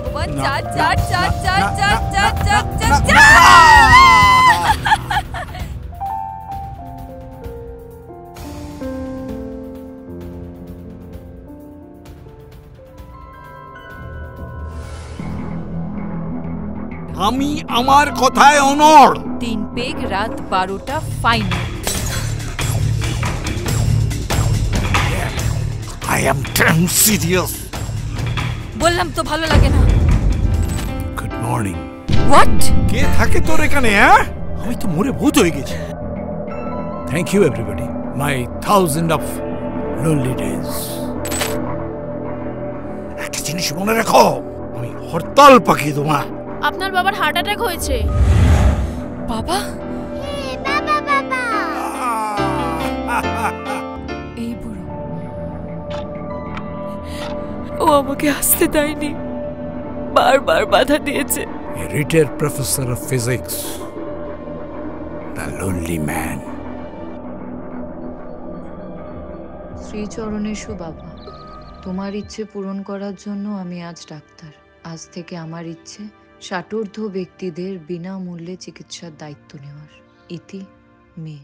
ভগবান, চাট চাট চাট চাট চাট চাট চাট চাট। আমি আমার কথায় অনড়। 3 পেগ রাত 12টা final. I am damn serious. বললাম তো ভালো লাগে না। Good morning. What? কে থাকে তোর এখানে? আমি তো মরে ভূত হয়ে গেছি। Thank you everybody. My 1000 of lonely days. একটা জিনিস মনে রাখো, আমি হরতাল পাখি তোমার। আপনার বাবার হার্ট অ্যাটাক হয়েছে। বাবা? বাবা বাবা। এই বুড়ো, ও আমাকে আসতে দেয়নি, বারবার বাধা দিয়েছে। A retired professor of physics, the lonely man. শ্রীচরণেশু বাবা, তোমার ইচ্ছে পূরণ করার জন্য আমি আজ ডাক্তার। আজ থেকে আমার ইচ্ছে ষাটোর্ধ্ব ব্যক্তিদের বিনামূল্যে চিকিৎসার দায়িত্ব নেওয়ার। ইতি মে।